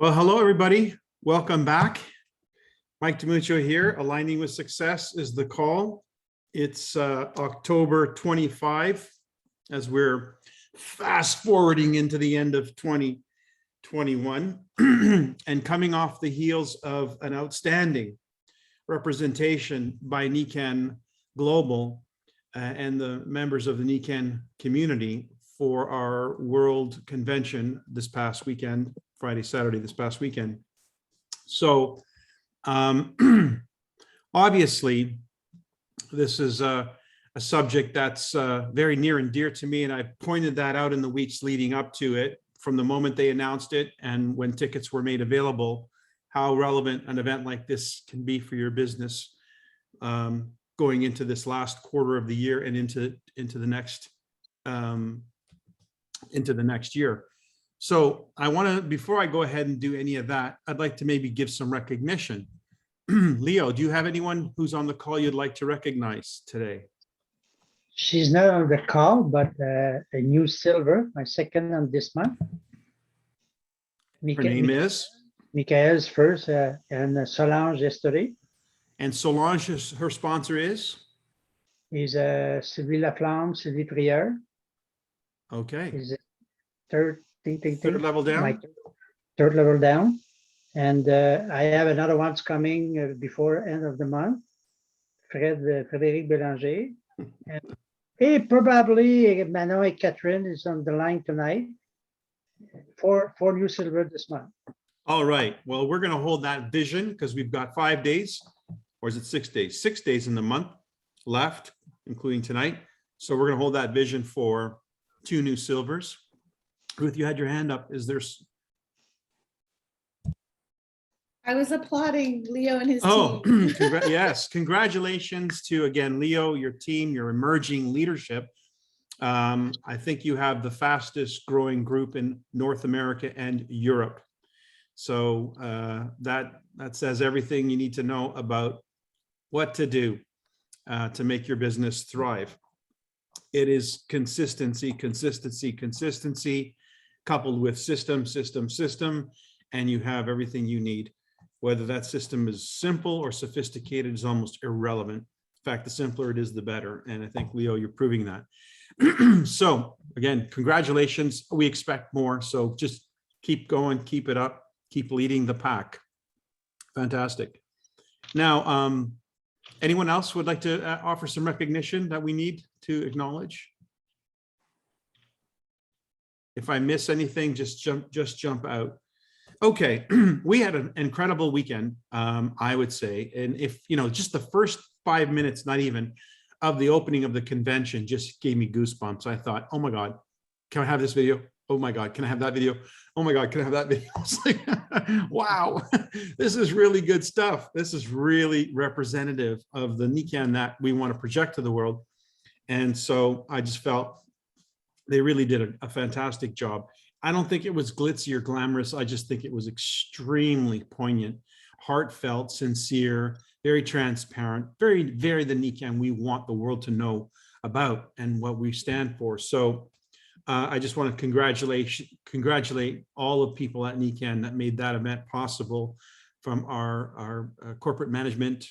Well, hello, everybody. Welcome back. Mike DiMuccio here. Aligning with Success is the call. It's October 25 as we're fast forwarding into the end of 2021 and coming off the heels of an outstanding representation by NICAN Global and the members of the NICAN community for our World Convention this past weekend. Friday, Saturday, this past weekend. So obviously, this is a subject that's very near and dear to me, and I pointed that out in the weeks leading up to it, from the moment they announced it and when tickets were made available, how relevant an event like this can be for your business going into this last quarter of the year and into the next year. So I want to, before I go ahead and do any of that, I'd like to maybe give some recognition. Leo, do you have anyone who's on the call you'd like to recognize today? She's not on the call, but a new silver, my second on this month. Her name is? Michael's first, and Solange yesterday. And Solange, her sponsor is? Is Sylvie Laflamme, Sylvie Prieur. Okay. Is third level down? Third level down. And I have another one's coming before end of the month. Frédéric Bélanger. And probably Manon and Catherine is on the line tonight. Four new silver this month. All right. Well, we're going to hold that vision because we've got 5 days, or is it 6 days? 6 days in the month left, including tonight. So we're going to hold that vision for 2 new silvers. Ruth, you had your hand up. Is there? I was applauding Leo and his team. Yes. Congratulations to, again, Leo, your team, your emerging leadership. I think you have the fastest growing group in North America and Europe. So that says everything you need to know about what to do to make your business thrive. It is consistency, coupled with system, and you have everything you need. Whether that system is simple or sophisticated is almost irrelevant. In fact, the simpler it is, the better. And I think, Leo, you're proving that. So again, congratulations. We expect more. So just keep going, keep it up, keep leading the pack. Fantastic. Now, anyone else would like to offer some recognition that we need to acknowledge? If I miss anything, just jump out. Okay, we had an incredible weekend, I would say. And if, just the first 5 minutes, not even, of the opening of the convention just gave me goosebumps. I thought, oh my God, can I have this video? Oh my God, can I have that video? Oh my God, can I have that video? It's like, wow, this is really good stuff. This is really representative of the NICAN that we want to project to the world. And so I just felt they really did a fantastic job. I don't think it was glitzy or glamorous. I just think it was extremely poignant, heartfelt, sincere, very transparent, very, very the NICAN we want the world to know about and what we stand for. So I just want to congratulate all the people at NICAN that made that event possible, from our corporate management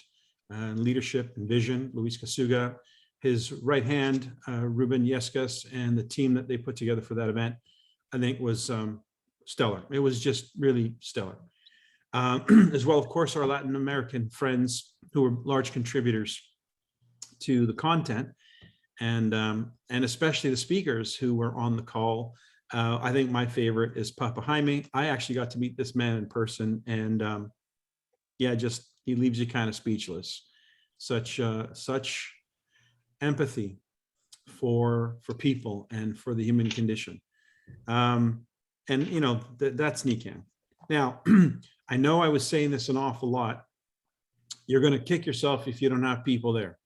and leadership and vision, Luis Kasuga, his right hand, Ruben Yescas, and the team that they put together for that event, I think was stellar. It was just really stellar. As well, of course, our Latin American friends who were large contributors to the content, and especially the speakers who were on the call. I think my favorite is Papa Jaime. I actually got to meet this man in person, and yeah, just he leaves you kind of speechless. Such empathy for people and for the human condition. And that's NICAN. Now, I know I was saying this an awful lot. You're going to kick yourself if you don't have people there.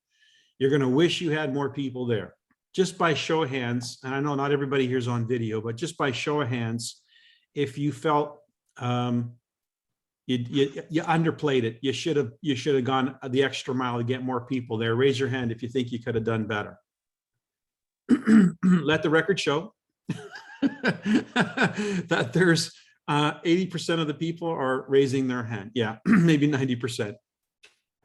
You're going to wish you had more people there. Just by show of hands, and I know not everybody here's on video, but just by show of hands, if you felt you underplayed it, you should have gone the extra mile to get more people there. Raise your hand if you think you could have done better. Let the record show that there's 80% of the people are raising their hand. Yeah, maybe 90%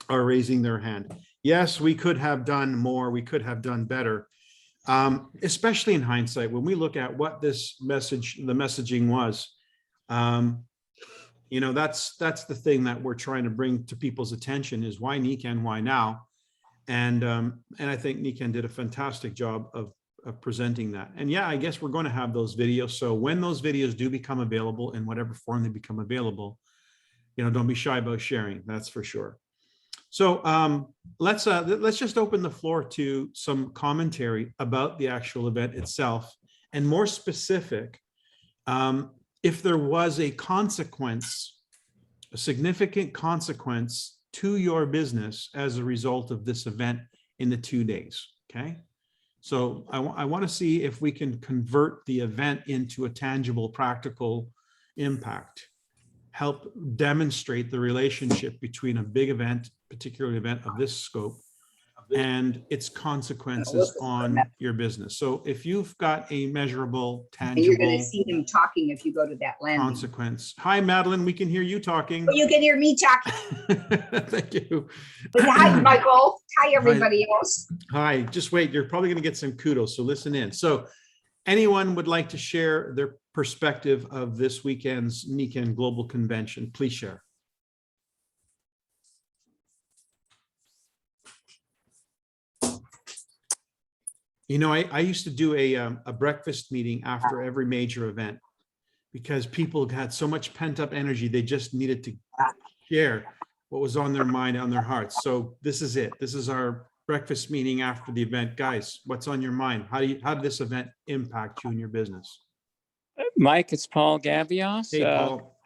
are raising their hand. Yes, we could have done more. We could have done better, especially in hindsight, when we look at what this message, the messaging was. You know, that's the thing that we're trying to bring to people's attention is why Nikan, why now? And I think Nikan did a fantastic job of presenting that. And yeah, I guess we're going to have those videos. So when those videos do become available in whatever form they become available, you know, don't be shy about sharing. That's for sure. So let's just open the floor to some commentary about the actual event itself, and more specific, if there was a consequence, a significant consequence to your business as a result of this event in the 2 days. Okay. So I want to see if we can convert the event into a tangible, practical impact, help demonstrate the relationship between a big event, particular event of this scope, and its consequences on your business. So if you've got a measurable, And you're going tangible to see him talking if you go to that landing. consequence. Hi, Madeline, we can hear you talking. Oh, you can hear me talking. Thank you. Hi, Michael. Hi, everybody else. Hi, just wait. You're probably going to get some kudos, so listen in. So anyone would like to share their perspective of this weekend's Nikan Global Convention, please share. You know, I used to do a breakfast meeting after every major event because people had so much pent up energy. They just needed to share what was on their mind, on their hearts. So this is it. This is our breakfast meeting after the event. Guys, what's on your mind? How did this event impact you and your business? Mike, it's Paul Gavios. Hey, Paul.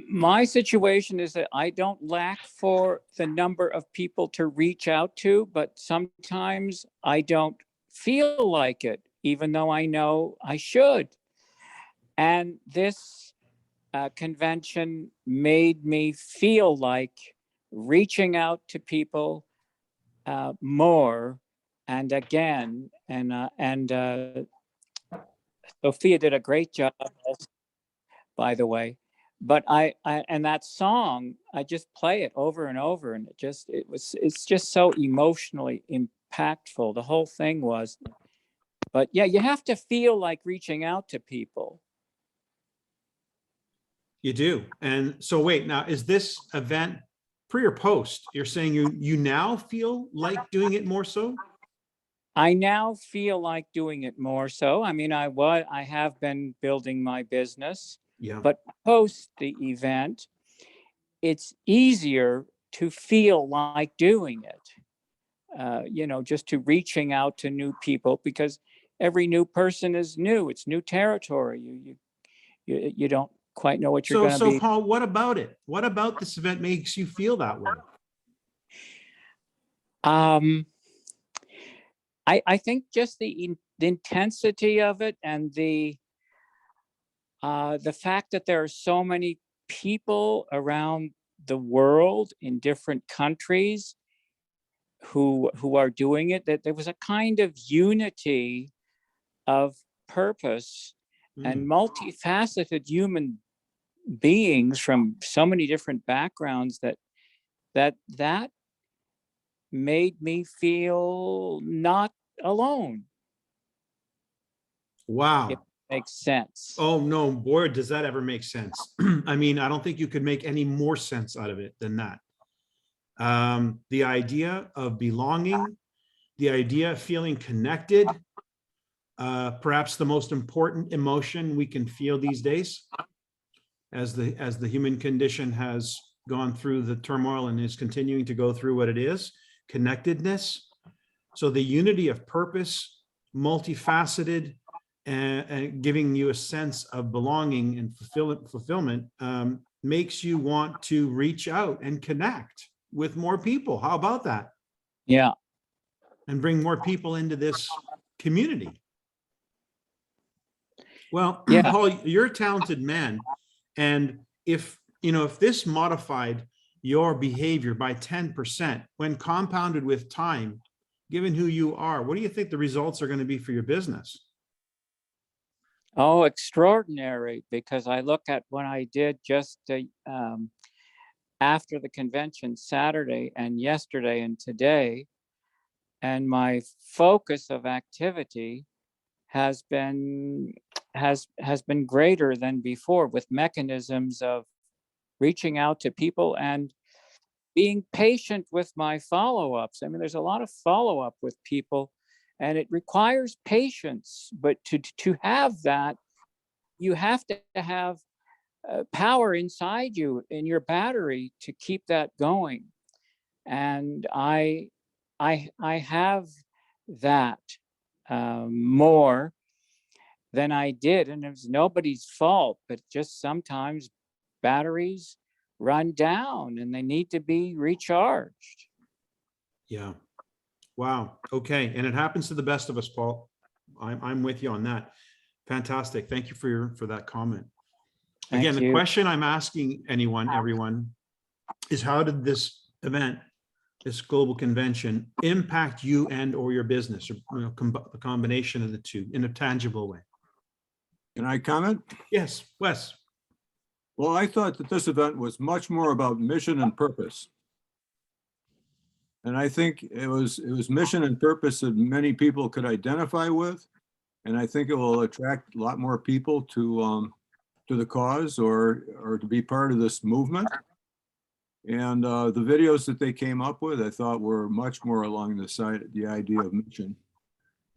My situation is that I don't lack for the number of people to reach out to, but sometimes I don't feel like it, even though I know I should. And this convention made me feel like reaching out to people more and again. And Sophia did a great job, by the way. But and that song, I just play it over and over, and it's just so emotionally impactful. The whole thing was, but yeah, you have to feel like reaching out to people. You do. And so wait, now is this event pre or post? You're saying you now feel like doing it more so? I now feel like doing it more so. I mean, I have been building my business. Yeah. But post the event, it's easier to feel like doing it, you know, just to reaching out to new people, because every new person is new. It's new territory. You don't quite know what you're going to be. So Paul, what about it? What about this event makes you feel that way? I think just the intensity of it, and the fact that there are so many people around the world in different countries who are doing it, that there was a kind of unity of purpose and multifaceted human beings from so many different backgrounds that made me feel not alone. Wow. If it makes sense. Oh no, boy, does that ever make sense? I mean, I don't think you could make any more sense out of it than that. The idea of belonging, the idea of feeling connected, perhaps the most important emotion we can feel these days as the human condition has gone through the turmoil and is continuing to go through what it is, connectedness. So the unity of purpose, multifaceted, and giving you a sense of belonging and fulfillment makes you want to reach out and connect with more people. How about that? Yeah. And bring more people into this community. Well, yeah. Paul, you're a talented man. And if this modified your behavior by 10%, when compounded with time, given who you are, what do you think the results are going to be for your business? Oh, extraordinary, because I look at what I did just after the convention Saturday and yesterday and today, and my focus of activity has been greater than before, with mechanisms of reaching out to people and being patient with my follow-ups. I mean, there's a lot of follow-up with people, and it requires patience, but to have that, you have to have power inside you in your battery to keep that going. And I have that more than I did, and it was nobody's fault, but just sometimes batteries run down and they need to be recharged. Yeah. Wow. Okay. And it happens to the best of us, Paul. I'm with you on that. Fantastic. Thank you for that comment. Thank Again, the you. question I'm asking everyone, is how did this event, this global convention, impact you and or your business, or the combination of the two in a tangible way? Can I comment? Yes, Wes. Well, I thought that this event was much more about mission and purpose. And I think it was mission and purpose that many people could identify with. And I think it will attract a lot more people to the cause or to be part of this movement. And the videos that they came up with, I thought were much more along the idea of mission.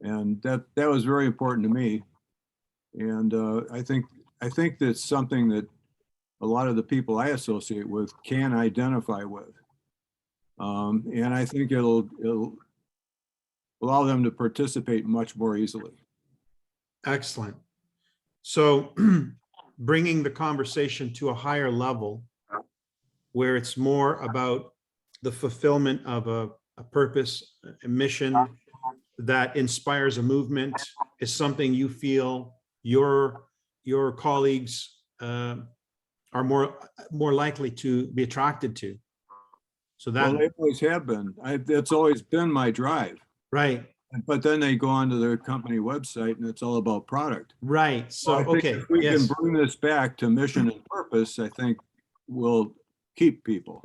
And that was very important to me. And I think that's something that a lot of the people I associate with can identify with. And I think it'll allow them to participate much more easily. Excellent. So bringing the conversation to a higher level where it's more about the fulfillment of a purpose, a mission that inspires a movement, is something you feel your colleagues are more likely to be attracted to. So that, Well, they always have been. That's always been my drive. right, But then they go onto their company website and it's all about product. right. So, I think okay, if we yes. can bring this back to mission and purpose, I think we'll keep people.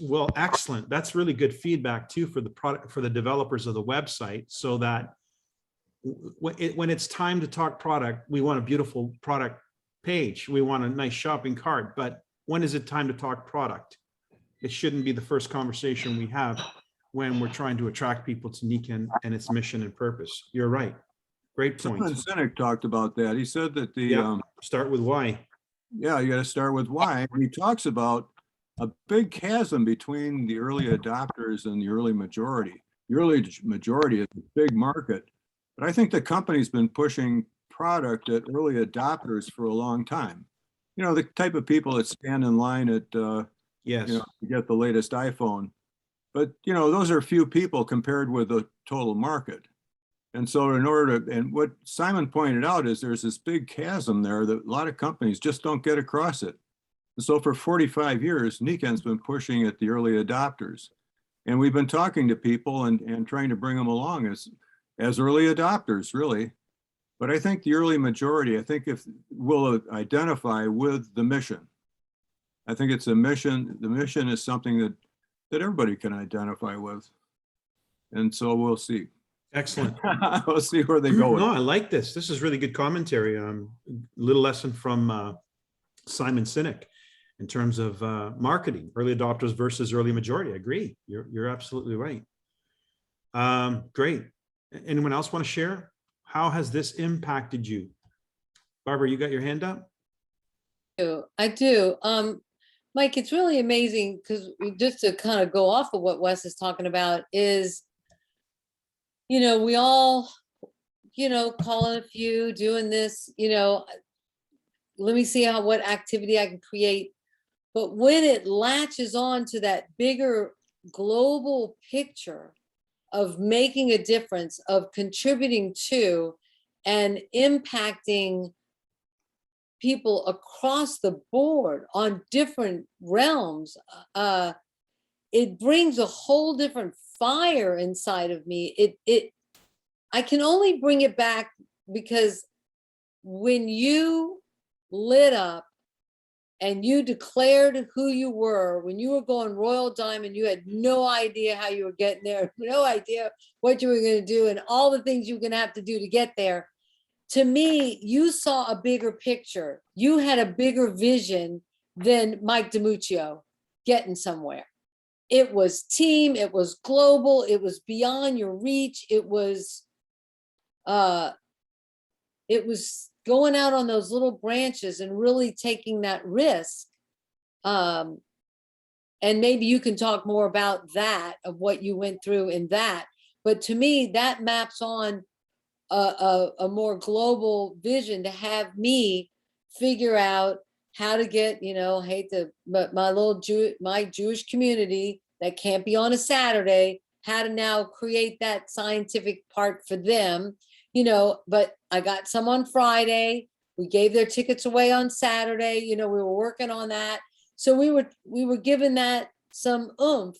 Well, excellent. That's really good feedback too for the product, for the developers of the website, so that when it's time to talk product, we want a beautiful product page. We want a nice shopping cart, but when is it time to talk product? It shouldn't be the first conversation we have when we're trying to attract people to Nikken and its mission and purpose. You're right. Great point. Simon Sinek talked about that. He said that Yeah. Start with why. yeah, you got to start with why. And he talks about a big chasm between the early adopters and the early majority. The early majority is a big market, but I think the company's been pushing product at early adopters for a long time. You know, the type of people that stand in line at, Yes. to get the latest iPhone. But, those are few people compared with the total market. And so and what Simon pointed out is there's this big chasm there that a lot of companies just don't get across it. And so for 45 years, Nikken's been pushing at the early adopters. And we've been talking to people and trying to bring them along as early adopters, really. But I think the early majority, if we'll identify with the mission. I think it's a mission. The mission is something that everybody can identify with. And so we'll see. Excellent. We'll see where they go. No, I like this. This is really good commentary. Little lesson from Simon Sinek in terms of marketing, early adopters versus early majority. I agree. You're absolutely right. Great. Anyone else want to share? How has this impacted you? Barbara, you got your hand up? I do. Mike, it's really amazing because just to kind of go off of what Wes is talking about is, we all, calling a few, doing this, let me see what activity I can create. But when it latches on to that bigger global picture of making a difference, of contributing to and impacting people across the board on different realms, it brings a whole different fire inside of me. I can only bring it back because when you lit up and you declared who you were, when you were going Royal Diamond, you had no idea how you were getting there, no idea what you were going to do and all the things you were going to have to do to get there. To me, you saw a bigger picture. You had a bigger vision than Mike DiMuccio getting somewhere. It was team, it was global, it was beyond your reach. It was going out on those little branches and really taking that risk. And maybe you can talk more about that, of what you went through in that. But to me, that maps on a more global vision to have me figure out how to get, but my Jewish community that can't be on a Saturday, how to now create that scientific part for them, but I got some on Friday. We gave their tickets away on Saturday. We were working on that. So we were given that some oomph.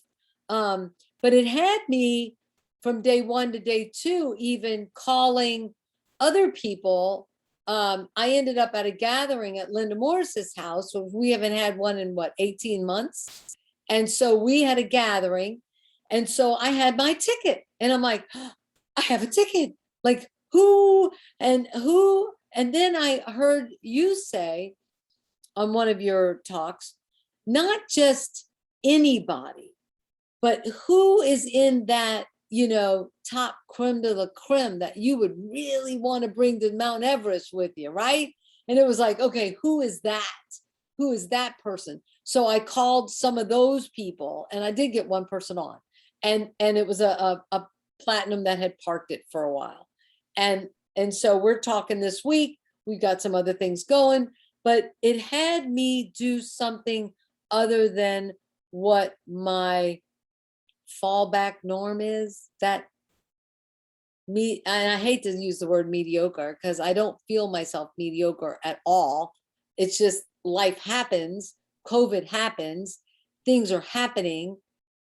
But it had me from day one to day two, even calling other people. I ended up at a gathering at Linda Morris's house. So we haven't had one in 18 months. And so we had a gathering. And so I had my ticket and I'm like, oh, I have a ticket. Like who? And then I heard you say on one of your talks, not just anybody, but who is in that, top creme de la creme that you would really want to bring to Mount Everest with you, right? And it was like, okay, who is that? Who is that person? So I called some of those people and I did get one person on. And it was a platinum that had parked it for a while. And so we're talking this week. We got some other things going, but it had me do something other than what my fallback norm is. That me, and I hate to use the word mediocre because I don't feel myself mediocre at all. It's just life happens, COVID happens, things are happening.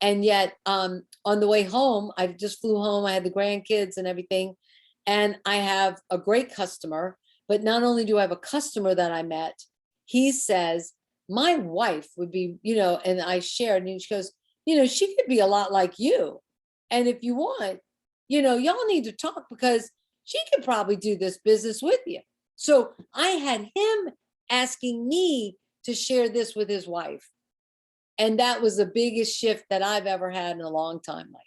And yet on the way home, I just flew home, I had the grandkids and everything. And I have a great customer, but not only do I have a customer that I met, he says, my wife would be, and I shared, and she goes, she could be a lot like you. And if you want, y'all need to talk because she could probably do this business with you. So I had him asking me to share this with his wife. And that was the biggest shift that I've ever had in a long time, Mike.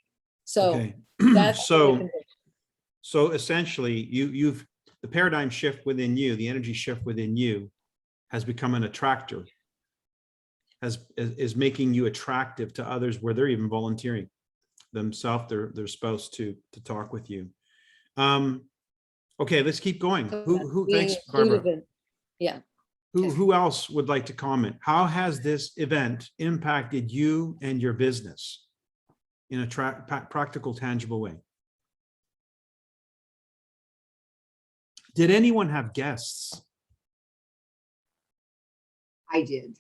So Okay. that's So essentially you've the paradigm shift within you, the energy shift within you has become an attractor, is making you attractive to others where they're even volunteering themselves, their spouse to talk with you. Okay, let's keep going. Who thanks, Barbara. Yeah. Who else would like to comment? How has this event impacted you and your business in a practical, tangible way? Did anyone have guests? I did.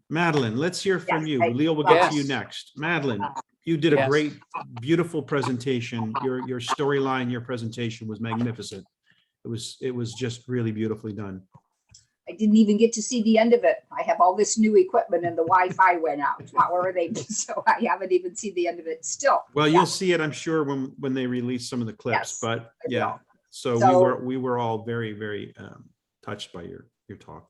Madeline, let's hear from Yes, you. I- Leo will get to you next. Madeline, you did a Yes. great, beautiful presentation. Your storyline, your presentation was magnificent. It was just really beautifully done. I didn't even get to see the end of it. I have all this new equipment and the Wi-Fi went out. However, so I haven't even seen the end of it still. Well, Yeah. you'll see it, I'm sure, when they release some of the clips, Yes, but I yeah. will. So So- we were all very, very touched by your talk.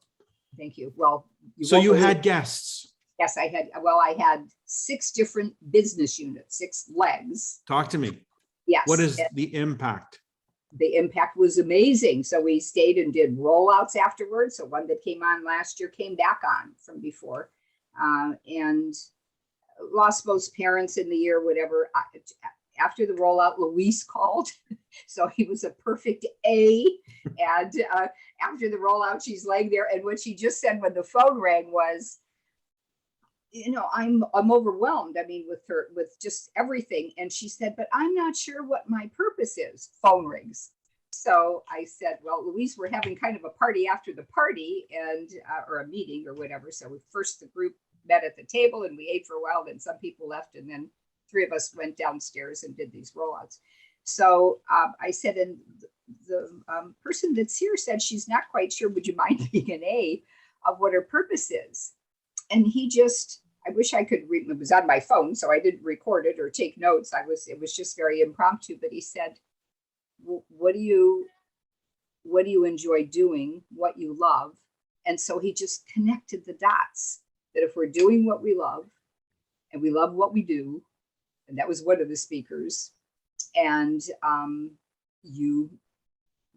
Thank you. Well, So won't you believe- had guests. Yes, I had 6 different business units, 6 legs. Talk to me. Yes. What is and the impact? the impact was amazing. So we stayed and did rollouts afterwards. So one that came on last year came back on from before, and lost most parents in the year, whatever. After the rollout, Luis called. So he was a perfect A. And after the rollout, she's laying there. And what she just said when the phone rang was, I'm overwhelmed. I mean, with just everything. And she said, but I'm not sure what my purpose is. Phone rings. So I said, well, Louise, we're having kind of a party after the party and, or a meeting or whatever. So the group met at the table and we ate for a while. Then some people left and then 3 of us went downstairs and did these rollouts. So I said, and person that's here said she's not quite sure, would you mind being an A, of what her purpose is. And he just, I wish I could read, it was on my phone, so I didn't record it or take notes. It was just very impromptu, but he said, what do you enjoy doing, what you love? And so he just connected the dots that if we're doing what we love and we love what we do, and that was one of the speakers, and you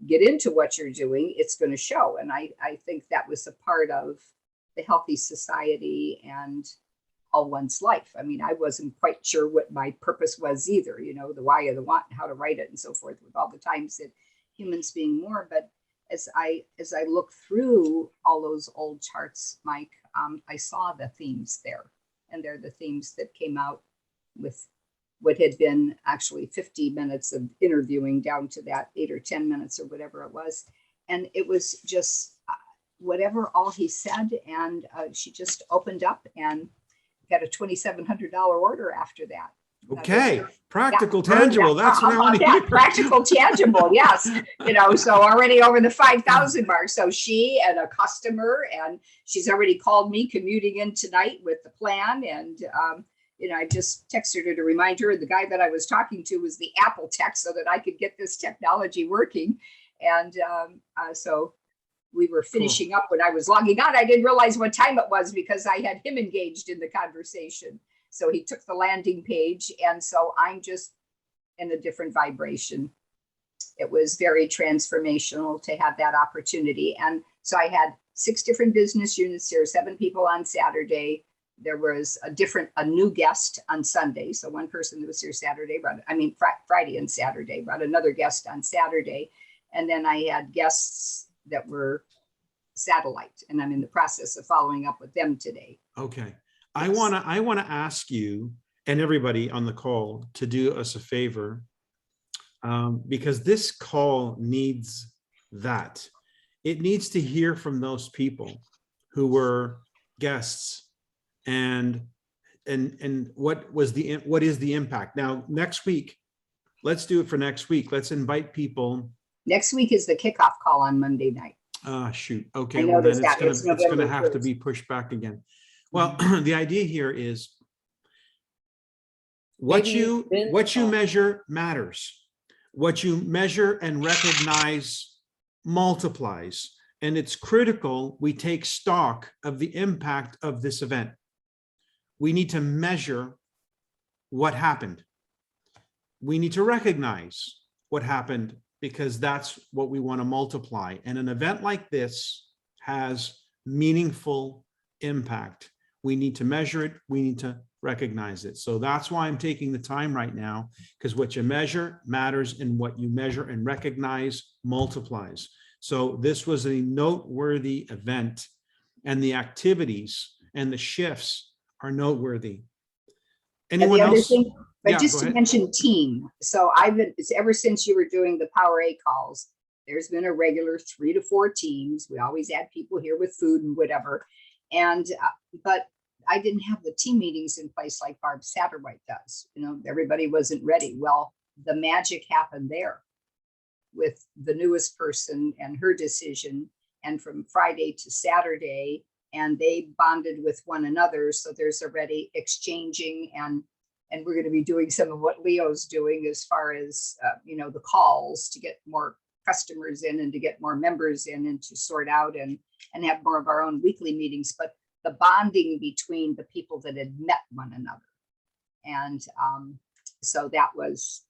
get into what you're doing, it's going to show. And I think that was a part of the healthy society and all one's life. I mean, I wasn't quite sure what my purpose was either, you know, the why of the what, and how to write it and so forth, with all the times that humans being more. But as I look through all those old charts, Mike, I saw the themes there, and they're the themes that came out with what had been actually 50 minutes of interviewing down to that 8 or 10 minutes or whatever it was. And it was just whatever all he said. And she just opened up and got a $2,700 order after that. Okay, practical, tangible. That's what I want to hear. Practical, tangible, yes. You know, so already over the 5,000 mark. So she and a customer, and she's already called me commuting in tonight with the plan. And, you know, I just texted her to remind her the guy that I was talking to was the Apple tech so that I could get this technology working. And so we were finishing up when I was logging on. I didn't realize what time it was because I had him engaged in the conversation. So he took the landing page. And so I'm just in a different vibration. It was very transformational to have that opportunity. And so I had 6 different business units here, 7 people on Saturday. There was a new guest on Sunday. So one person that was here Saturday, Friday and Saturday, brought another guest on Saturday. And then I had guests that were satellite, and I'm in the process of following up with them today. Okay. I want to ask you and everybody on the call to do us a favor, because this call needs that. It needs to hear from those people who were guests and what is the impact. Now, next week, let's do it for next week. Let's invite people. Next week is the kickoff call on Monday night. Shoot. Okay. Well, then it's going to have to be pushed back again. Well, the idea here is what you measure matters. What you measure and recognize multiplies. And it's critical we take stock of the impact of this event. We need to measure what happened. We need to recognize what happened, because that's what we want to multiply. And an event like this has meaningful impact. We need to measure it. We need to recognize it. So that's why I'm taking the time right now, because what you measure matters, and what you measure and recognize multiplies. So this was a noteworthy event, and the activities and the shifts are noteworthy. Anyone else? But just to mention team. So it's ever since you were doing the Power A calls, there's been a regular 3 to 4 teams. We always had people here with food and whatever. And, but I didn't have the team meetings in place like Barb Satterwhite does. You know, everybody wasn't ready. Well, the magic happened there with the newest person and her decision, and from Friday to Saturday, and they bonded with one another. So there's already exchanging, and we're going to be doing some of what Leo's doing as far as, you know, the calls to get more customers in and to get more members in and to sort out and have more of our own weekly meetings. But the bonding between the people that had met one another. And so that was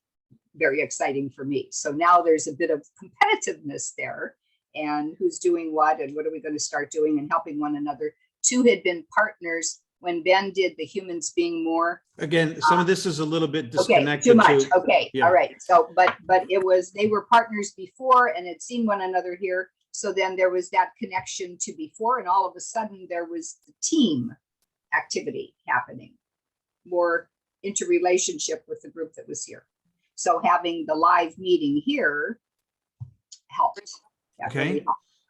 very exciting for me. So now there's a bit of competitiveness there, and who's doing what and what are we going to start doing and helping one another. 2 had been partners when Ben did the humans being more. Again, some of this is a little bit disconnected. Okay, too much. Okay, yeah. All right. So, but they were partners before and had seen one another here. So then there was that connection to before, and all of a sudden there was the team activity happening, more interrelationship with the group that was here. So having the live meeting here helped. Okay.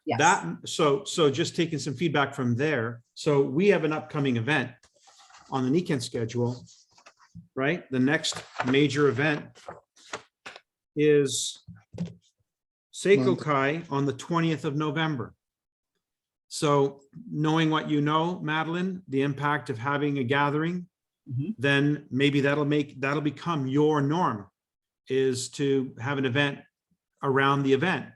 Yes. So just taking some feedback from there. So we have an upcoming event on the weekend schedule, right? The next major event is Seiko Kai on the 20th of November. So knowing what you know, Madeline, the impact of having a gathering, then maybe that'll become your norm, is to have an event around the event.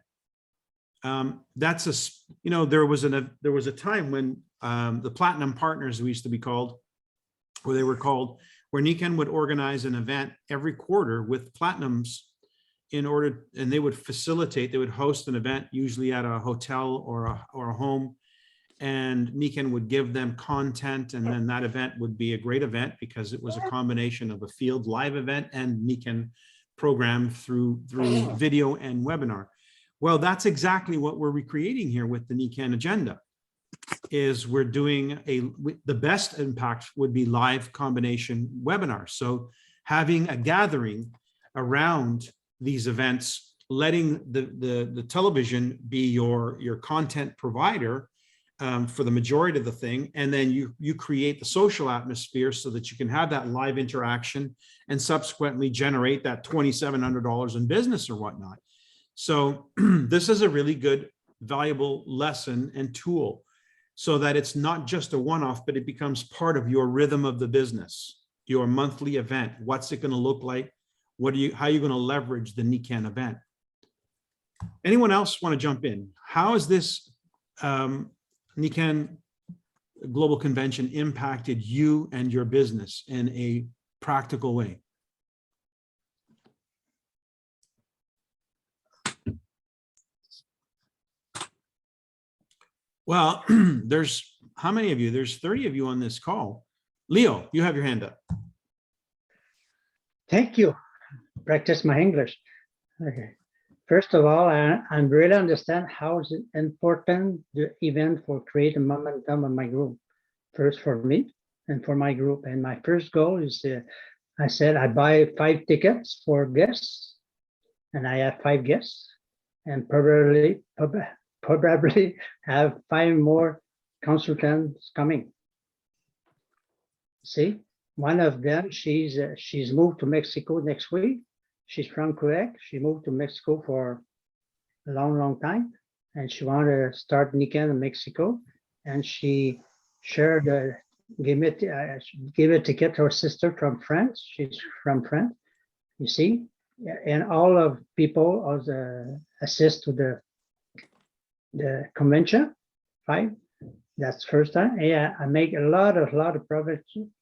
That's there was a time when the Platinum Partners, we used to be called, where Nikken would organize an event every quarter with Platinums and they would host an event, usually at a hotel or a home, and Nikken would give them content, and then that event would be a great event because it was a combination of a field live event and Nikken program through video and webinar. Well, that's exactly what we're recreating here with the Nikken agenda. Is we're doing the best impact would be live combination webinars. So having a gathering around these events, letting the television be your content provider for the majority of the thing, and then you create the social atmosphere so that you can have that live interaction and subsequently generate that $2,700 in business or whatnot. So this is a really good, valuable lesson and tool, so that it's not just a one-off, but it becomes part of your rhythm of the business, your monthly event. What's it going to look like? How are you going to leverage the Nikken event? Anyone else want to jump in? How has this Nikken Global Convention impacted you and your business in a practical way? Well, there's how many of you? There's 30 of you on this call. Leo, you have your hand up. Thank you. Practice my English. Okay. First of all, I really understand how is it important the event for creating momentum on my group. First for me and for my group. And my first goal is I said I buy 5 tickets for guests, and I have 5 guests, and probably have 5 more consultants coming. See, one of them, she's moved to Mexico next week. She's from Quebec. She moved to Mexico for a long time, and she wanted to start Nikken in Mexico. And she gave a ticket to her sister from France. She's from France, you see, and all of people assist to the convention. 5. That's first time. Yeah, I make a lot of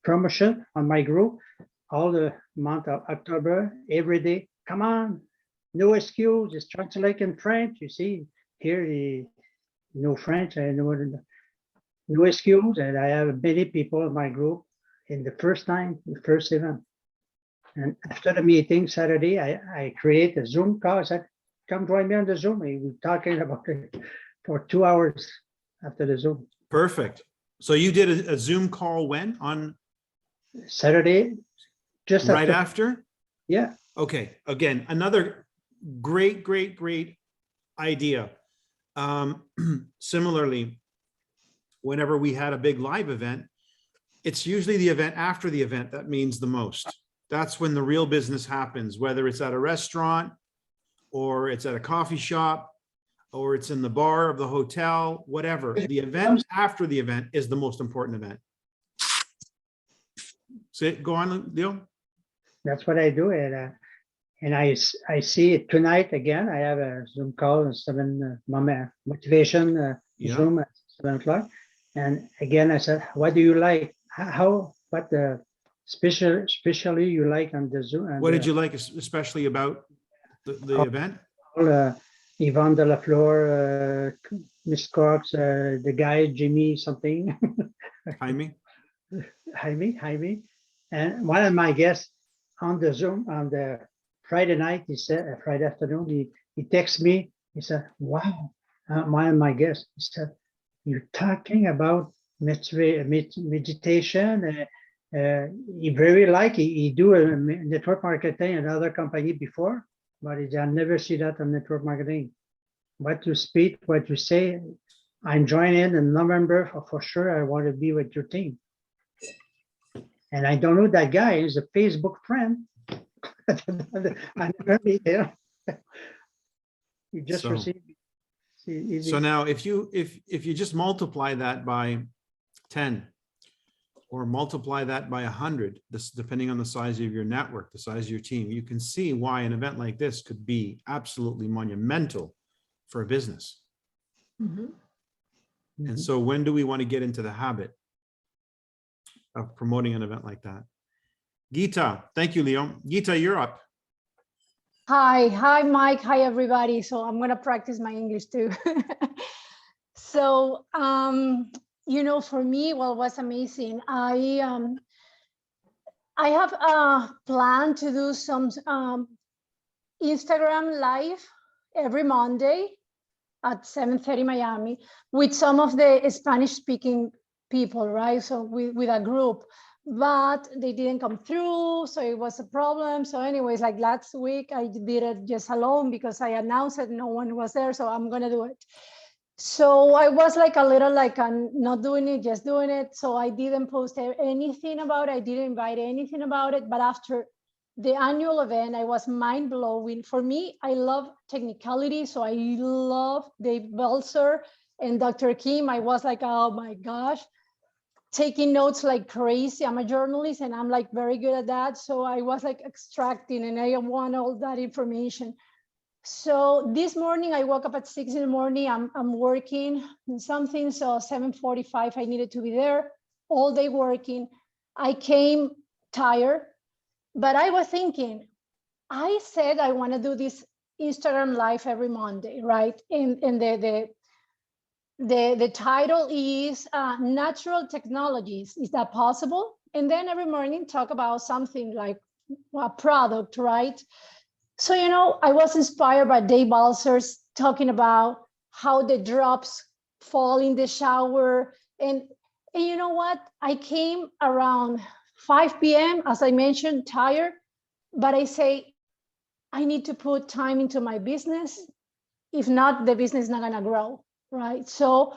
promotion on my group all the month of October, every day. Come on, no excuse. It's translated in French. You see here, no French. I know no excuse. And I have many people in my group in the first event. And after the meeting Saturday, I create a Zoom call. I said, come join me on the Zoom. We were talking about it for 2 hours after the Zoom. Perfect. So you did a Zoom call when? On Saturday, just right after? Yeah. Okay. Again, another great idea. Similarly, whenever we had a big live event, it's usually the event after the event that means the most. That's when the real business happens, whether it's at a restaurant or it's at a coffee shop or it's in the bar of the hotel, whatever. The event after the event is the most important event. So go on, Leo. That's what I do. And I see it tonight again. I have a Zoom call at 7, motivation Zoom at 7 o'clock. And again, I said, what do you like? What especially you like on the Zoom? What did you like especially about the event? Yvonne de la Flor, Miss Cox, the guy, Jimmy something. Jaime. And one of my guests on the Zoom on the Friday night, he said, Friday afternoon, he texted me. He said, wow, one of my guests, he said, you're talking about meditation. He very like, he do a network marketing and other company before, but I never see that on network marketing. What you speak, what you say, I'm joining in November for sure. I want to be with your team. And I don't know that guy. He's a Facebook friend. I never meet him. You just So- received. Easy. So now if you just multiply that by 10 or multiply that by 100, this depending on the size of your network, the size of your team, you can see why an event like this could be absolutely monumental for a business. Mhm. And so when do we want to get into the habit of promoting an event like that? Geeta, thank you, Leo. Geeta, you're up. Hi, Mike. Hi, everybody. So I'm gonna practice my English too. So, for me, well, it was amazing. I have a plan to do some Instagram live every Monday at 7:30 Miami with some of the Spanish-speaking people, right? So with a group. But they didn't come through, so it was a problem. So anyways, like last week, I did it just alone because I announced that no one was there, so I'm gonna do it. So I was like a little like I'm not doing it, just doing it. So I didn't post anything about it. I didn't invite anything about it. But after the annual event, I was mind blowing. For me, I love technicality, so I love Dave Belzer and Dr. Kim. I was like, oh my gosh, taking notes like crazy. I'm a journalist and I'm like very good at that. So I was like extracting and I want all that information. So this morning I woke up at 6 in the morning. I'm working on something. So 7:45, I needed to be there all day working. I came tired, but I was thinking, I said I want to do this Instagram live every Monday, right? And the title is Natural Technologies. Is that possible? And then every morning talk about something like a product, right? So, I was inspired by Dave Balzer's talking about how the drops fall in the shower. And you know what? I came around 5 p.m., as I mentioned, tired, but I say, I need to put time into my business. If not, the business is not gonna grow, right? So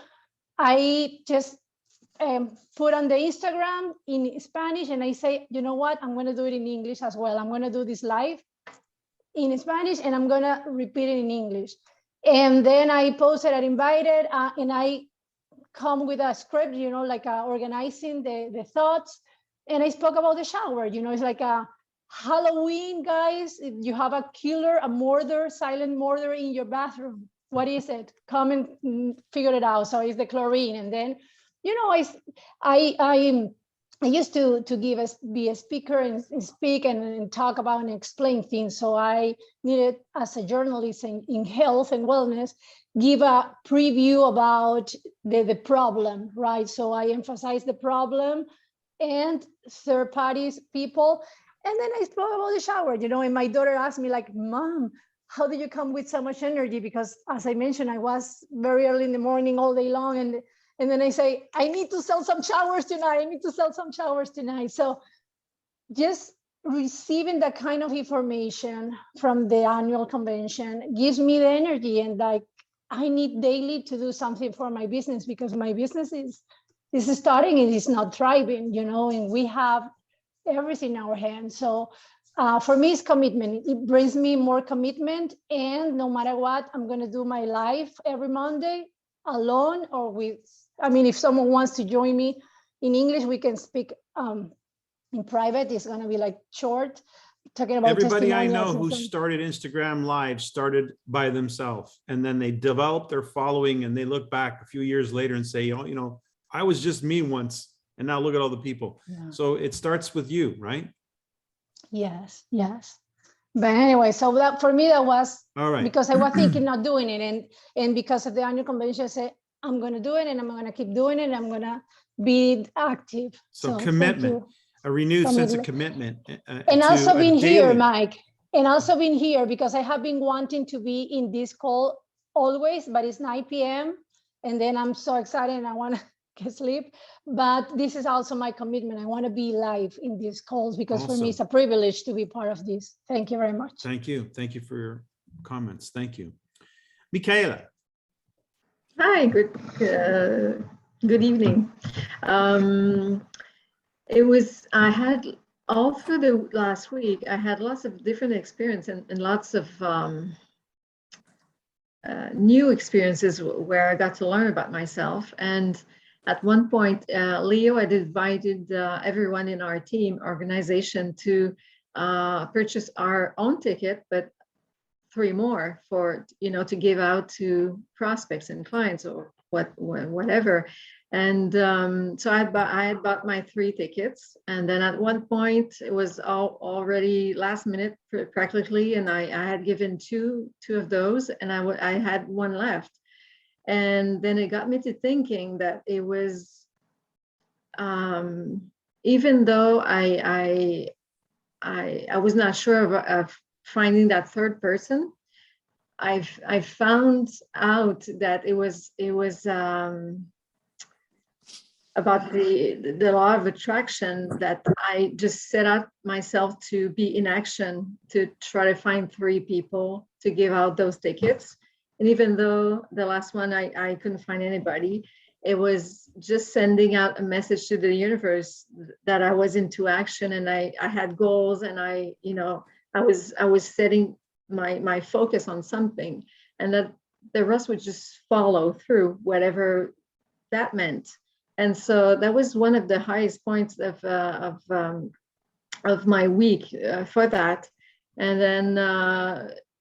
I just put on the Instagram in Spanish and I say, you know what? I'm gonna do it in English as well. I'm gonna do this live in Spanish and I'm gonna repeat it in English. And then I posted, I invited, and I come with a script, like organizing the thoughts. And I spoke about the shower, it's like a Halloween, guys. If you have a killer, a murder, silent murder in your bathroom, what is it? Come and figure it out. So it's the chlorine. And then, I used to be a speaker and speak and talk about and explain things. So I needed, as a journalist in health and wellness, give a preview about the problem, right? So I emphasize the problem and third parties, people. And then I spoke about the shower, and my daughter asked me like, Mom, how did you come with so much energy? Because as I mentioned, I was very early in the morning all day long. And then I say, I need to sell some showers tonight. So just receiving that kind of information from the annual convention gives me the energy. And like, I need daily to do something for my business because my business is starting and it's not thriving, and we have everything in our hands. So for me, it's commitment. It brings me more commitment. And no matter what, I'm going to do my live every Monday alone or with, if someone wants to join me in English, we can speak in private. It's going to be like short, talking about Everybody I know testimonials and who some- started Instagram Live started by themselves, and then they developed their following, and they look back a few years later and say, oh, I was just me once, and now look at all the people. Yeah. So it starts with you, right? Yes. But anyway, so that for me, that was All right. because I was thinking not doing it. And because of the annual convention, I said, I'm going to do it and I'm going to keep doing it. And I'm going to be active. So thank commitment, you. a renewed sense of Commitment. commitment. And to also a being here, daily- Mike, and also being here because I have been wanting to be in this call always, but it's 9 p.m. And then I'm so excited and I want to get sleep. But this is also my commitment. I want to be live in these calls because for me, it's a privilege to be part of this. Thank you very much. Thank you. Thank you for your comments. Thank you. Michaela. Hi, good evening. I had all through the last week, I had lots of different experience and lots of new experiences where I got to learn about myself. And at one point, Leo had invited everyone in our team organization to purchase our own ticket, but 3 more for, to give out to prospects and clients or whatever. And so I had bought my 3 tickets. And then at one point it was already last minute practically. And I had given two of those, and I had 1 left. And then it got me to thinking that it was, even though I was not sure of finding that 3rd person, I found out that it was about the law of attraction, that I just set out myself to be in action to try to find 3 people to give out those tickets. And even though the last one I couldn't find anybody, it was just sending out a message to the universe that I was into action, and I had goals, and I was setting my focus on something, and that the rest would just follow through, whatever that meant. And so that was one of the highest points of my week for that. And then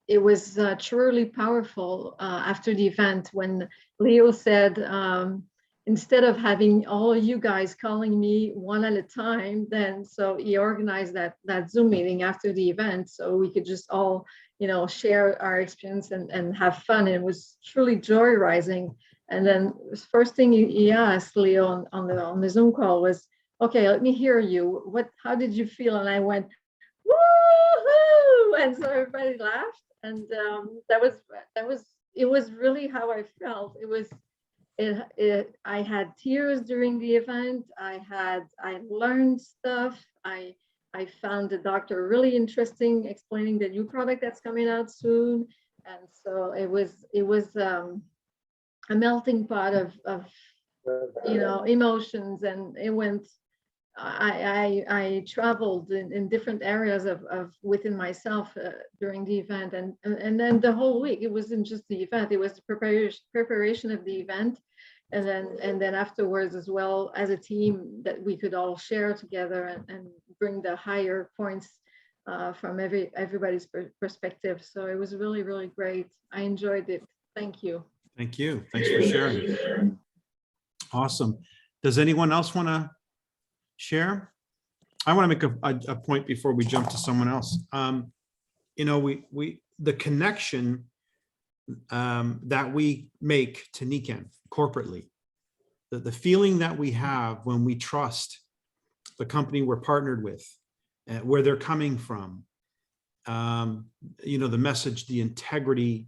it was truly powerful after the event when Leo said, instead of having all you guys calling me one at a time, then so he organized that Zoom meeting after the event so we could just all, share our experience and have fun. And it was truly joy-rising. And then the first thing he asked Leo on the Zoom call was, okay, let me hear you. How did you feel? And I went, woo-hoo! And so everybody laughed. And it was really how I felt. I had tears during the event. I learned stuff. I found the doctor really interesting, explaining the new product that's coming out soon. And so it was a melting pot of emotions, and it went. I traveled in different areas of within myself during the event, and then the whole week. It wasn't just the event; it was the preparation of the event, and then afterwards as well as a team that we could all share together and bring the higher points from everybody's perspective. So it was really, really great. I enjoyed it. Thank you. Thank you. Thanks for sharing. Awesome. Does anyone else want to share? I want to make a point before we jump to someone else. The connection that we make to Nikken corporately, the feeling that we have when we trust the company we're partnered with, where they're coming from, the message, the integrity,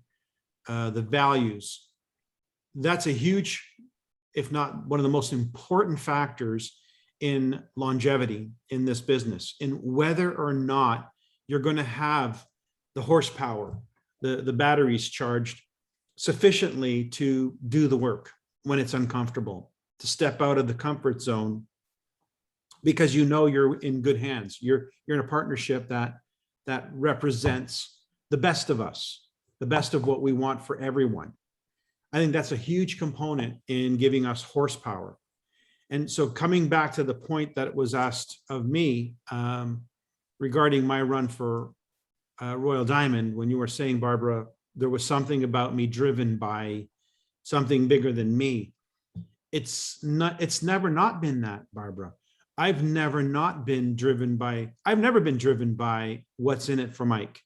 the values, that's a huge, if not one of the most important factors in longevity in this business, in whether or not you're going to have the horsepower, the batteries charged sufficiently to do the work when it's uncomfortable, to step out of the comfort zone, because you're in good hands. You're in a partnership that represents the best of us, the best of what we want for everyone. I think that's a huge component in giving us horsepower. And so coming back to the point that was asked of me regarding my run for Royal Diamond, when you were saying, Barbara, there was something about me driven by something bigger than me. It's never not been that, Barbara. I've never been driven by what's in it for Mike.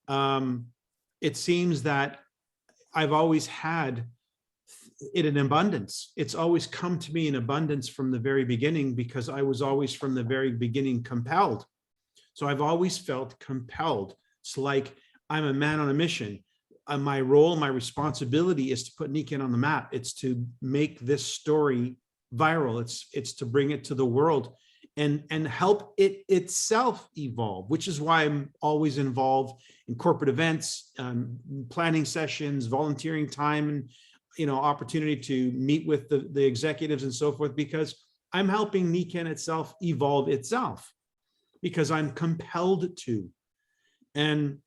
It seems that I've always had it in abundance. It's always come to me in abundance from the very beginning, because I was always from the very beginning compelled. So I've always felt compelled. It's like I'm a man on a mission. My role, my responsibility is to put Nikken on the map. It's to make this story viral. It's to bring it to the world and help it itself evolve, which is why I'm always involved in corporate events, planning sessions, volunteering time, and opportunity to meet with the executives and so forth, because I'm helping Nikken itself evolve itself, because I'm compelled to. And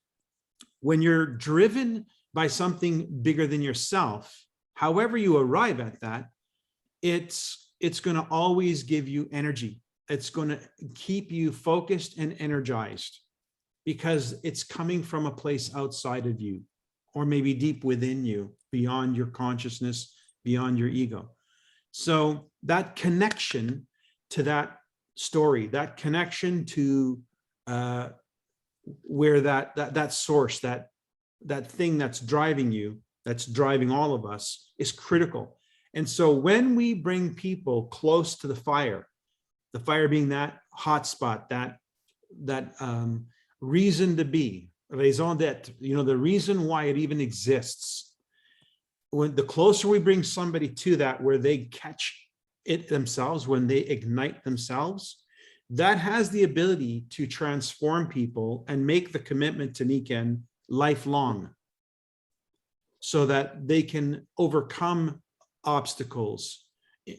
when you're driven by something bigger than yourself, however you arrive at that, it's going to always give you energy. It's going to keep you focused and energized because it's coming from a place outside of you, or maybe deep within you, beyond your consciousness, beyond your ego. So that connection to that story, that connection to where that source, that thing that's driving you, that's driving all of us, is critical. And so when we bring people close to the fire being that hot spot, that reason to be, raison d'être, the reason why it even exists. When the closer we bring somebody to that, where they catch it themselves, when they ignite themselves, that has the ability to transform people and make the commitment to Nikken lifelong, so that they can overcome obstacles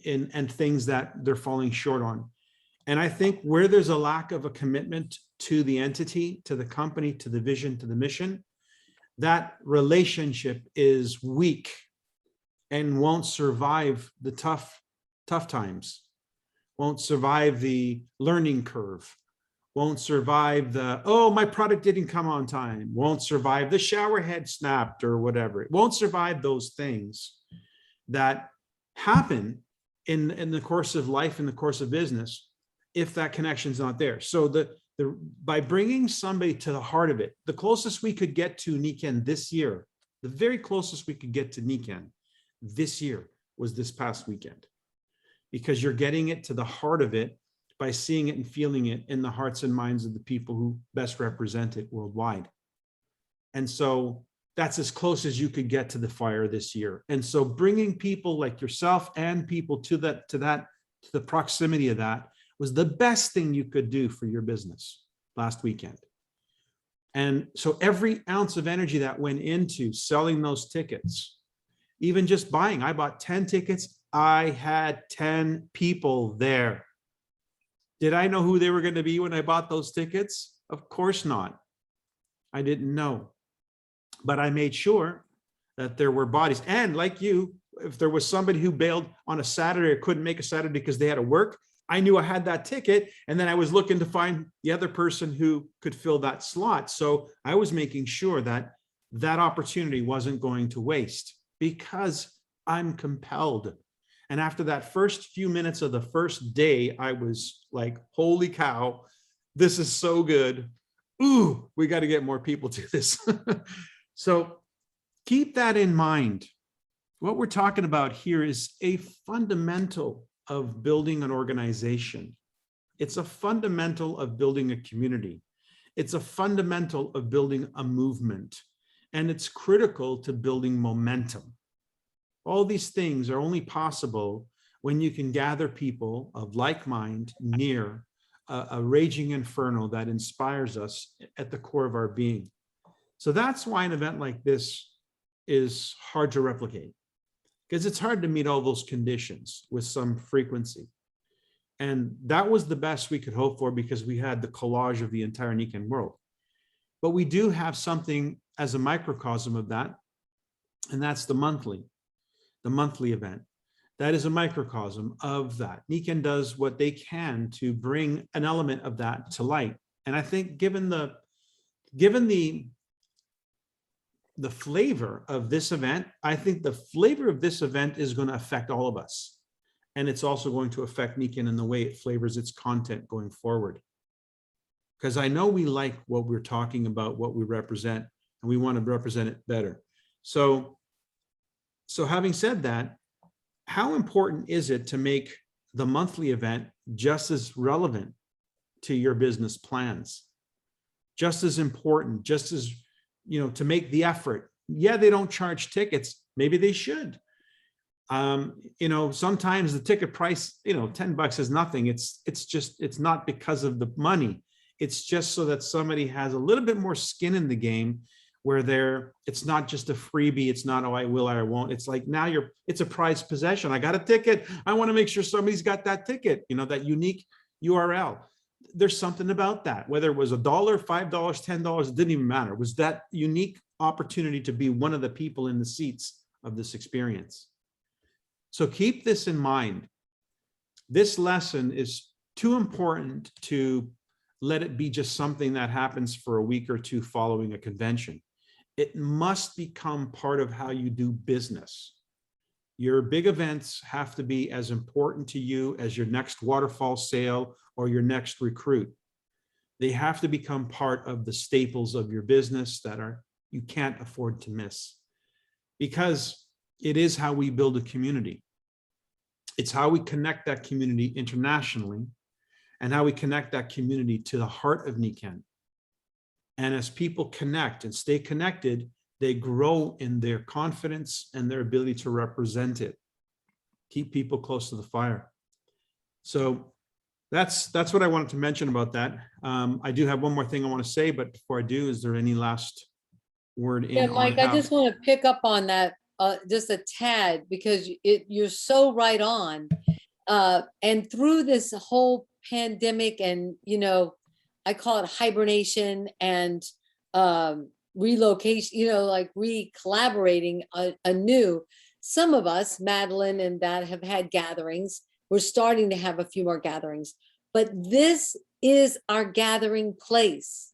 and things that they're falling short on. And I think where there's a lack of a commitment to the entity, to the company, to the vision, to the mission, that relationship is weak and won't survive the tough times, won't survive the learning curve, won't survive the, oh, my product didn't come on time, won't survive the shower head snapped or whatever. It won't survive those things that happen in the course of life, in the course of business, if that connection's not there. So by bringing somebody to the heart of it, the closest we could get to Nikken this year, the very closest we could get to Nikken this year was this past weekend, because you're getting it to the heart of it by seeing it and feeling it in the hearts and minds of the people who best represent it worldwide. And so that's as close as you could get to the fire this year. And so bringing people like yourself and people to the proximity of that was the best thing you could do for your business last weekend. And so every ounce of energy that went into selling those tickets, even just buying, I bought 10 tickets. I had 10 people there. Did I know who they were going to be when I bought those tickets? Of course not. I didn't know. But I made sure that there were bodies. And like you, if there was somebody who bailed on a Saturday or couldn't make a Saturday because they had to work, I knew I had that ticket. And then I was looking to find the other person who could fill that slot. So I was making sure that that opportunity wasn't going to waste, because I'm compelled. And after that first few minutes of the first day, I was like, holy cow, this is so good. Ooh, we got to get more people to this. So keep that in mind. What we're talking about here is a fundamental of building an organization. It's a fundamental of building a community. It's a fundamental of building a movement. And it's critical to building momentum. All these things are only possible when you can gather people of like mind near a raging inferno that inspires us at the core of our being. So that's why an event like this is hard to replicate, because it's hard to meet all those conditions with some frequency. And that was the best we could hope for, because we had the collage of the entire Nikken world. But we do have something as a microcosm of that, and that's the monthly event. That is a microcosm of that. Nikken does what they can to bring an element of that to light. And I think given the flavor of this event, I think the flavor of this event is going to affect all of us. And it's also going to affect Nikken in the way it flavors its content going forward. Because I know we like what we're talking about, what we represent, and we want to represent it better. So having said that, how important is it to make the monthly event just as relevant to your business plans? Just as important, just as, to make the effort. Yeah, they don't charge tickets. Maybe they should. Sometimes the ticket price, $10 is nothing. It's not because of the money. It's just so that somebody has a little bit more skin in the game, where it's not just a freebie. It's not, oh, I will, or I won't. It's like, now it's a prized possession. I got a ticket. I want to make sure somebody's got that ticket, that unique URL. There's something about that, whether it was $1, $5, $10, it didn't even matter. It was that unique opportunity to be one of the people in the seats of this experience. So keep this in mind. This lesson is too important to let it be just something that happens for a week or two following a convention. It must become part of how you do business. Your big events have to be as important to you as your next waterfall sale or your next recruit. They have to become part of the staples of your business that you can't afford to miss, because it is how we build a community. It's how we connect that community internationally and how we connect that community to the heart of Nikken. And as people connect and stay connected, they grow in their confidence and their ability to represent it. Keep people close to the fire. So that's what I wanted to mention about that. I do have one more thing I want to say, but before I do, is there any last word in? Yeah, Mike, I just want to pick up on that just a tad, because you're so right on. And through this whole pandemic and, I call it hibernation and relocation, like re-collaborating anew. Some of us, Madeline and that, have had gatherings. We're starting to have a few more gatherings, but this is our gathering place.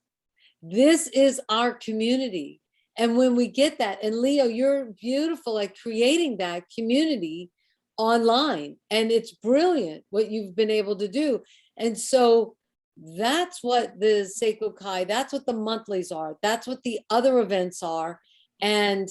This is our community. And when we get that, and Leo, you're beautiful at creating that community online, and it's brilliant what you've been able to do. And so that's what the Seiko Kai, that's what the monthlies are, that's what the other events are. And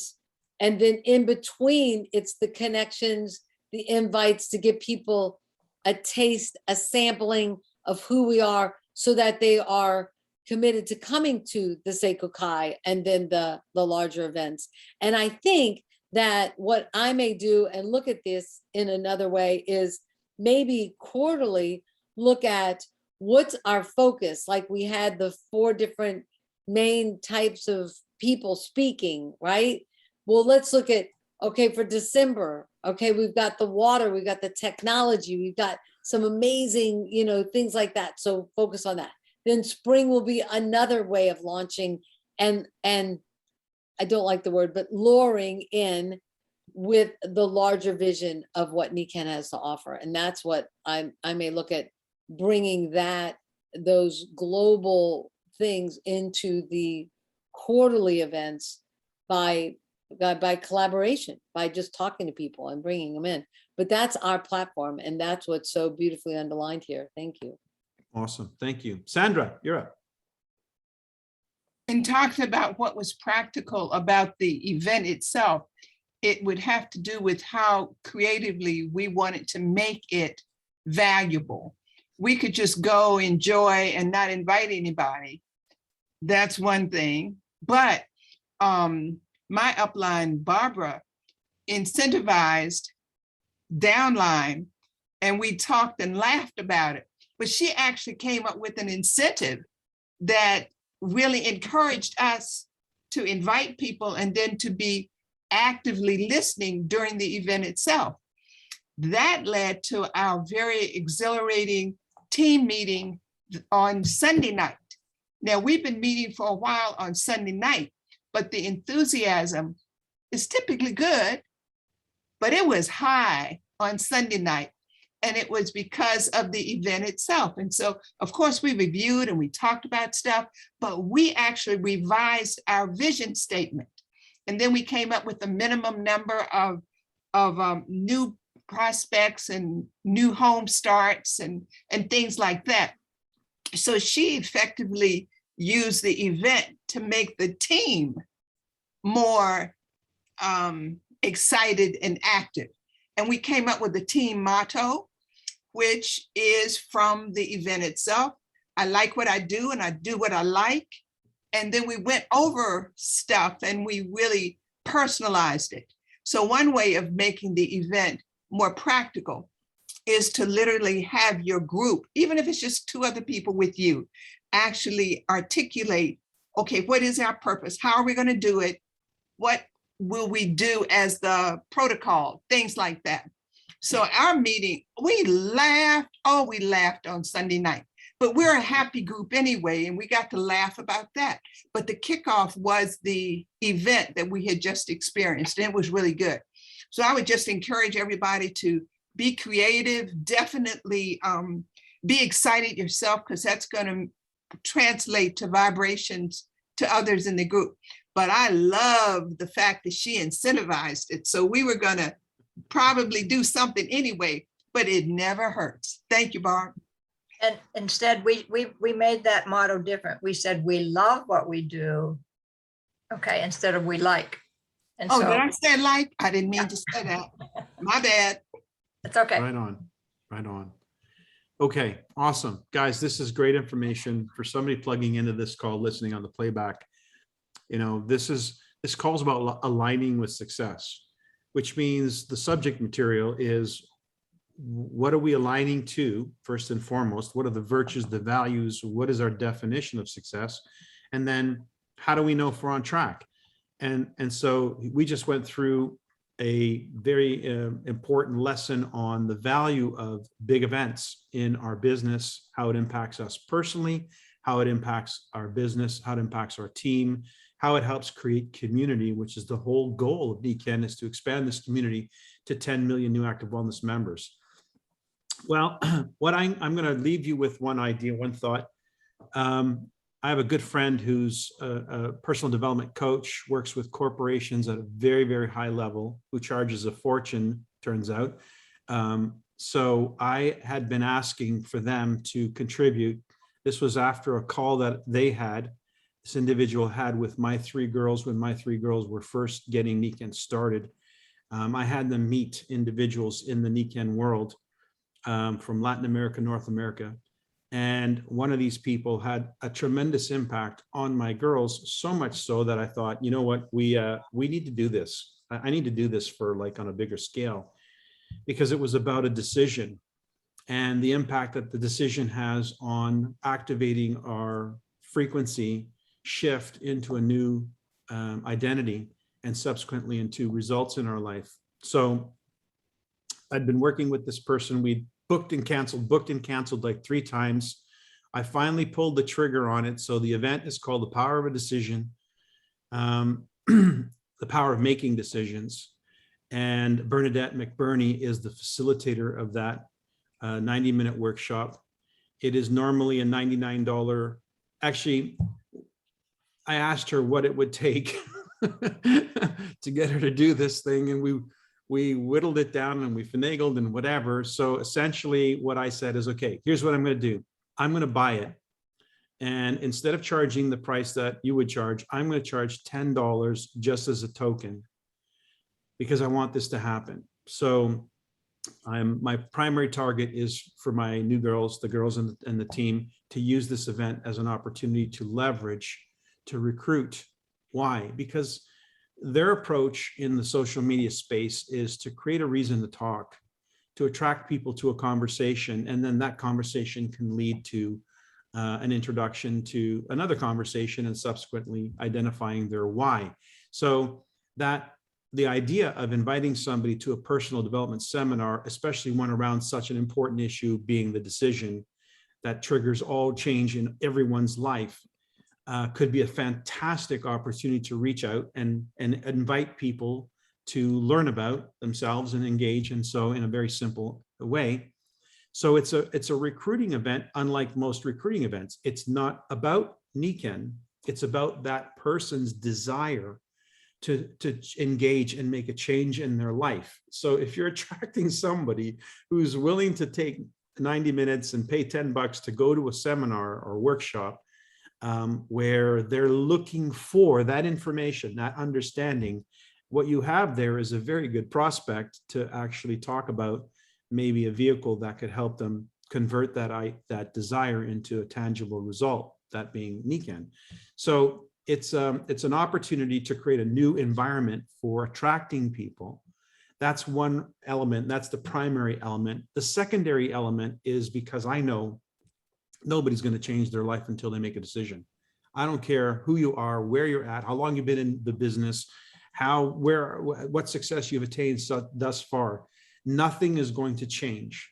then in between, it's the connections, the invites to give people a taste, a sampling of who we are, so that they are committed to coming to the Seiko Kai and then the larger events. And I think that what I may do, and look at this in another way, is maybe quarterly look at what's our focus. Like we had the 4 different main types of people speaking, right? Well, let's look at, okay, for December, okay, we've got the water, we've got the technology, we've got some amazing, things like that. So focus on that. Then spring will be another way of launching and I don't like the word, but luring in with the larger vision of what Nikken has to offer. And that's what I may look at, bringing those global things into the quarterly events by collaboration, by just talking to people and bringing them in. But that's our platform, and that's what's so beautifully underlined here. Thank you. Awesome. Thank you. Sandra, you're up. And talked about what was practical about the event itself. It would have to do with how creatively we wanted to make it valuable. We could just go enjoy and not invite anybody. That's one thing. But my upline, Barbara, incentivized downline, and we talked and laughed about it. But she actually came up with an incentive that really encouraged us to invite people and then to be actively listening during the event itself. That led to our very exhilarating team meeting on Sunday night. Now, we've been meeting for a while on Sunday night, but the enthusiasm is typically good, but it was high on Sunday night. And it was because of the event itself. And so, of course, we reviewed and we talked about stuff, but we actually revised our vision statement. And then we came up with a minimum number of new prospects and new home starts and things like that. So she effectively used the event to make the team more excited and active. And we came up with a team motto, which is from the event itself. I like what I do and I do what I like. And then we went over stuff and we really personalized it. So one way of making the event more practical is to literally have your group, even if it's just 2 other people with you, actually articulate, okay, what is our purpose? How are we going to do it? What will we do as the protocol? Things like that. So our meeting, we laughed on Sunday night, but we're a happy group anyway, and we got to laugh about that. But the kickoff was the event that we had just experienced, and it was really good. So I would just encourage everybody to be creative, definitely be excited yourself, because that's going to translate to vibrations to others in the group. But I love the fact that she incentivized it. So we were going to probably do something anyway, but it never hurts. Thank you, Barb. And instead, we made that motto different. We said, we love what we do, okay, instead of we like. And Oh, so did I say like? I didn't mean to say that. My bad. it's okay. Right on, right on. Okay, awesome. Guys, this is great information for somebody plugging into this call, listening on the playback. You know, this call is about aligning with success, which means the subject material is, what are we aligning to first and foremost? What are the virtues, the values? What is our definition of success? And then how do we know if we're on track? And so we just went through a very important lesson on the value of big events in our business, how it impacts us personally, how it impacts our business, how it impacts our team, how it helps create community, which is the whole goal of DCAN, is to expand this community to 10 million new active wellness members. Well, what I'm going to leave you with one idea, one thought. I have a good friend who's a personal development coach, works with corporations at a very, very high level, who charges a fortune, turns out. So I had been asking for them to contribute. This was after a call that this individual had with my three girls when my three girls were first getting NECAN started. I had them meet individuals in the NECAN world from Latin America, North America. And one of these people had a tremendous impact on my girls, so much so that I thought, you know what, we need to do this. I need to do this for like on a bigger scale, because it was about a decision and the impact that the decision has on activating our frequency shift into a new identity and subsequently into results in our life. So I'd been working with this person. We'd booked and canceled like 3 times. I finally pulled the trigger on it. So the event is called The Power of a Decision, the power of making decisions. And Bernadette McBurney is the facilitator of that 90-minute workshop. It is normally a $99. Actually, I asked her what it would take to get her to do this thing. And we whittled it down and we finagled and whatever. So essentially what I said is, okay, here's what I'm going to do. I'm going to buy it. And instead of charging the price that you would charge, I'm going to charge $10 just as a token, because I want this to happen. So my primary target is for my new girls, the girls and the team, to use this event as an opportunity to leverage, to recruit. Why? Because their approach in the social media space is to create a reason to talk, to attract people to a conversation, and then that conversation can lead to an introduction to another conversation and subsequently identifying their why. So that the idea of inviting somebody to a personal development seminar, especially one around such an important issue being the decision that triggers all change in everyone's life, could be a fantastic opportunity to reach out and invite people to learn about themselves and engage. And so in a very simple way. So it's a recruiting event, unlike most recruiting events. It's not about NECAN. It's about that person's desire to engage and make a change in their life. So if you're attracting somebody who's willing to take 90 minutes and pay $10 to go to a seminar or workshop, where they're looking for that information, that understanding, what you have there is a very good prospect to actually talk about maybe a vehicle that could help them convert that desire into a tangible result, that being NECAN. So it's an opportunity to create a new environment for attracting people. That's one element. That's the primary element. The secondary element is because I know nobody's going to change their life until they make a decision. I don't care who you are, where you're at, how long you've been in the business, what success you've attained thus far. Nothing is going to change.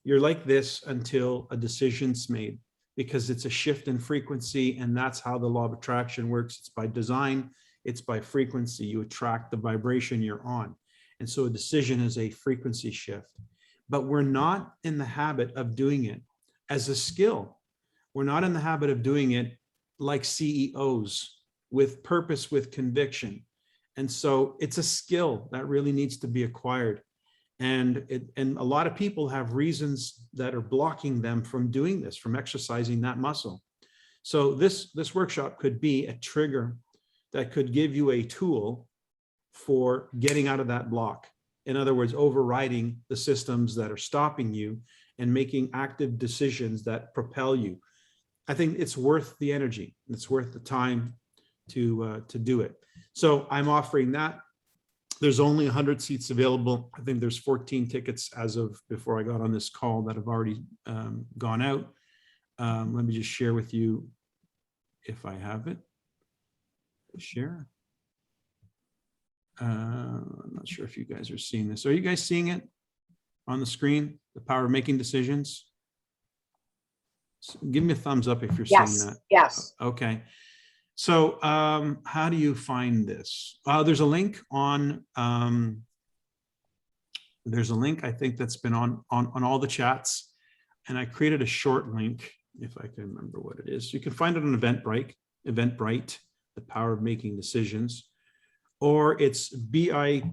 You're like this until a decision's made, because it's a shift in frequency, and that's how the law of attraction works. It's by design, it's by frequency. You attract the vibration you're on. And so a decision is a frequency shift. But we're not in the habit of doing it as a skill. We're not in the habit of doing it like CEOs, with purpose, with conviction. And so it's a skill that really needs to be acquired. And a lot of people have reasons that are blocking them from doing this, from exercising that muscle. So this workshop could be a trigger that could give you a tool for getting out of that block. In other words, overriding the systems that are stopping you and making active decisions that propel you. I think it's worth the energy. It's worth the time to do it. So I'm offering that. There's only 100 seats available. I think there's 14 tickets as of before I got on this call that have already gone out. Let me just share with you if I have it. Share. I'm not sure if you guys are seeing this. Are you guys seeing it on the screen? The power of making decisions? So give me a thumbs up if you're seeing that. Yes. Okay. So how do you find this? There's a link on, I think that's been on all the chats, and I created a short link, if I can remember what it is. You can find it on Eventbrite, the power of making decisions, or it's bit.ly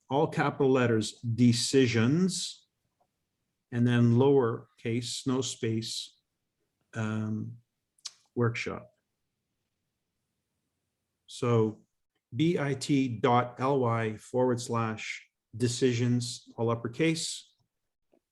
/ all capital letters decisions, and then lowercase, no space, workshop. So bit.ly / decisions, all uppercase,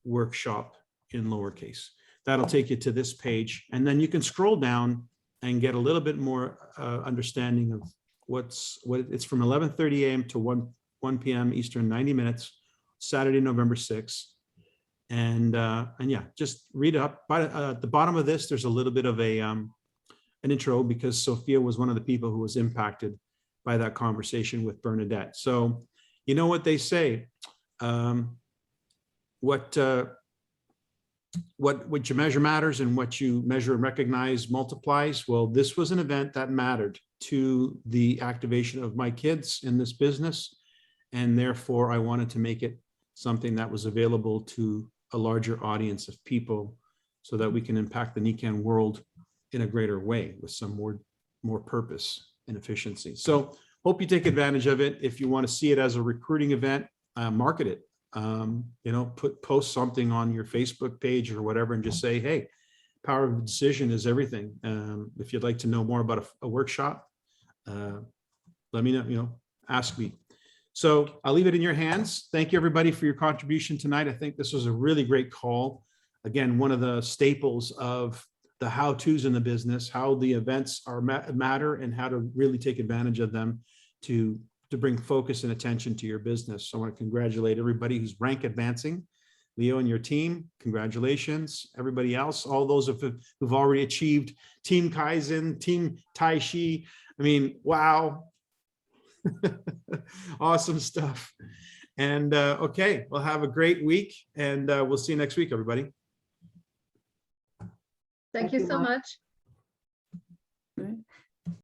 workshop in lowercase. That'll take you to this page. And then you can scroll down and get a little bit more understanding of what it's from 11:30 a.m. to 1 p.m. Eastern, 90 minutes, Saturday, November 6th. And yeah, just read up. But at the bottom of this, there's a little bit of an intro, because Sophia was one of the people who was impacted by that conversation with Bernadette. So you know what they say, what you measure matters, and what you measure and recognize multiplies. Well, this was an event that mattered to the activation of my kids in this business. And therefore I wanted to make it something that was available to a larger audience of people, so that we can impact the NECAN world in a greater way with some more purpose and efficiency. So hope you take advantage of it. If you want to see it as a recruiting event, market it. Post something on your Facebook page or whatever, and just say, hey, power of decision is everything. If you'd like to know more about a workshop, let me know, ask me. So I'll leave it in your hands. Thank you, everybody, for your contribution tonight. I think this was a really great call. Again, one of the staples of the how-tos in the business, how the events are matter, and how to really take advantage of them to bring focus and attention to your business. So I want to congratulate everybody who's rank advancing. Leo and your team, congratulations. Everybody else, all those who've already achieved Team Kaizen, Team Tai Chi. I mean, wow. Awesome stuff. And okay, well, have a great week, and we'll see you next week, everybody. Thank you so much.